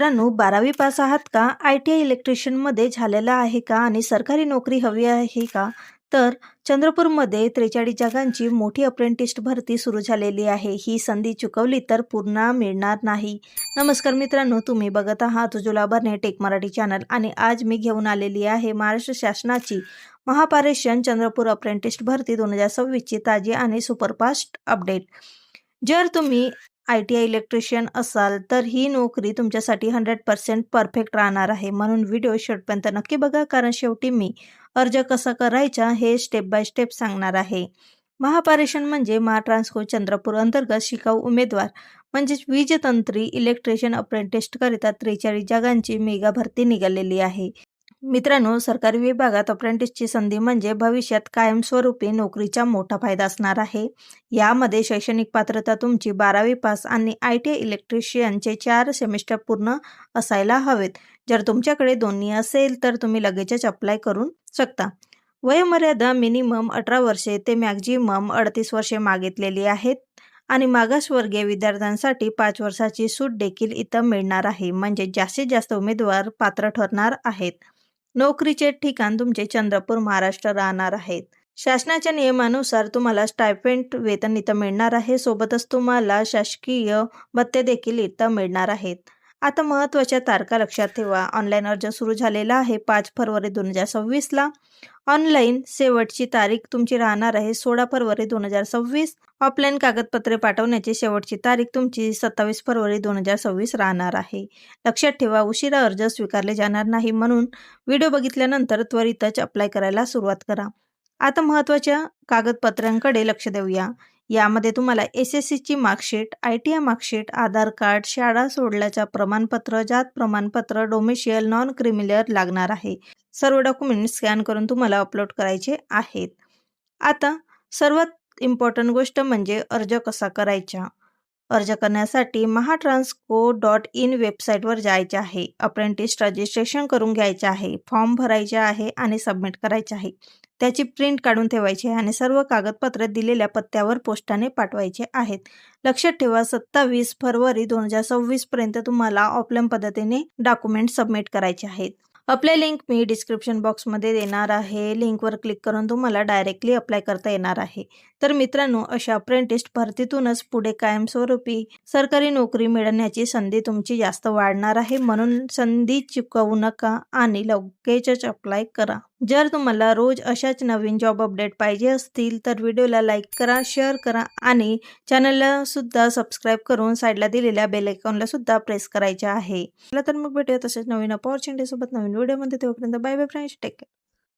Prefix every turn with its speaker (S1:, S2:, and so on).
S1: मित्रांनो, 12वी पास आहात का? ITI इलेक्ट्रिशियनमध्ये झालेला आहे का? आणि सरकारी नोकरी हवी आहे का? तर चंद्रपूरमध्ये 43 जागांची मोठी अप्रेंटिस भरती सुरू झालेली आहे. ही संधी चुकवली तर पुन्हा मिळणार नाही. नमस्कार मित्रांनो, तुम्ही बघत आहात उज्ज्वला बर्ने टेक मराठी चॅनल आणि आज मी घेऊन आलेली आहे महाराष्ट्र शासनाची महापारेषण चंद्रपूर अप्रेंटिस भरती 2026 ची ताजी आणि सुपरफास्ट अपडेट. जर तुम्ही ITI इलेक्ट्रिशियन असाल तर ही नोकरी तुमच्यासाठी 100% परफेक्ट राहणार आहे. म्हणून व्हिडिओ शेवटपर्यंत नक्की बघा, कारण शेवटी मी अर्ज कसा करायचा हे स्टेप बाय स्टेप सांगणार आहे. महापारेषण म्हणजे महाट्रान्सको चंद्रपूर अंतर्गत शिकाऊ उमेदवार म्हणजेच वीजतंत्री इलेक्ट्रिशियन अप्रेंटिस करिता 43 जागांची मेगा भरती निघालेली आहे. मित्रांनो, सरकारी विभागात अप्रेंटिसची संधी म्हणजे भविष्यात कायमस्वरूपी नोकरीचा मोठा फायदा असणार आहे. यामध्ये शैक्षणिक पात्रता तुमची 12वी पास आणि ITI इलेक्ट्रिशियनचे 4 सेमिस्टर पूर्ण असायला हवेत. जर तुमच्याकडे दोन्ही असेल तर तुम्ही लगेचच अप्लाय करू शकता. वयोमर्यादा मिनिमम 18 वर्षे ते मॅक्झिमम 38 वर्षे मागितलेली आहेत आणि मागासवर्गीय विद्यार्थ्यांसाठी 5 वर्षाची सूट देखील इथं मिळणार आहे. म्हणजे जास्तीत जास्त उमेदवार पात्र ठरणार आहेत. नोकरीचे ठिकाण तुमचे चंद्रपूर महाराष्ट्र राहणार आहेत. शासनाच्या नियमानुसार तुम्हाला स्टायपेंड वेतन इथं मिळणार आहे. सोबतच तुम्हाला शासकीय भत्ते देखील इथं मिळणार आहेत. आता महत्त्वाच्या तारखा लक्षात ठेवा. ऑनलाईन अर्ज सुरू झालेला आहे 5 फरवरी 2026 ला. ऑनलाईन शेवटची तारीख तुमची राहणार आहे 16 फरवरी 2026. ऑफलाईन कागदपत्रे पाठवण्याची शेवटची तारीख तुमची 27 फरवरी 2026 राहणार आहे. लक्षात ठेवा, उशिरा अर्ज स्वीकारले जाणार नाही. म्हणून व्हिडिओ बघितल्यानंतर त्वरितच अप्लाय करायला सुरुवात करा. आता महत्त्वाच्या कागदपत्रांकडे लक्ष देऊया. यामध्ये तुम्हाला SSCची मार्कशीट, ITI मार्कशीट, आधार कार्ड, शाळा सोडल्याचं प्रमाणपत्र, जात प्रमाणपत्र, डोमिशियल, नॉन क्रिमिलियर लागणार आहे. सर्व डॉक्युमेंट स्कॅन करून तुम्हाला अपलोड करायचे आहेत. आता सर्वात इम्पॉर्टंट गोष्ट म्हणजे अर्ज कसा करायचा. अर्ज करण्यासाठी महाट्रान्सको.in वेबसाईटवर जायचे आहे. अप्रेंटिस रजिस्ट्रेशन करून घ्यायचे आहे. फॉर्म भरायचे आहे आणि सबमिट करायचे आहे. त्याची प्रिंट काढून ठेवायची आहे आणि सर्व कागदपत्रे दिलेल्या पत्त्यावर पोस्टाने पाठवायचे आहेत. लक्षात ठेवा, 27 फरवरी 2026 पर्यंत तुम्हाला ऑफलाईन पद्धतीने डॉक्युमेंट सबमिट करायचे आहेत. अप्लाय लिंक मी डिस्क्रिप्शन बॉक्समध्ये देणार आहे. लिंकवर क्लिक करून तुम्हाला डायरेक्टली अप्लाय करता येणार आहे. तर मित्रांनो, अशा अप्रेंटिस भरतीतूनच पुढे कायमस्वरूपी सरकारी नोकरी मिळवण्याची संधी तुमची जास्त वाढणार आहे. म्हणून संधी चुकवू नका आणि लगेचच अप्लाय करा. जर तुम्हाला रोज अशाच नवीन जॉब अपडेट पाहिजे असतील तर व्हिडिओला लाईक करा, शेअर करा आणि चॅनलला सुद्धा सबस्क्राईब करून साईडला दिलेल्या बेल आयकॉनला सुद्धा प्रेस करायचे आहे. तर मग भेटूया तसेच नवीन अपॉर्च्युनिटी सोबत नवीन व्हिडिओमध्ये. तेव्हापर्यंत bye bye friends, take care.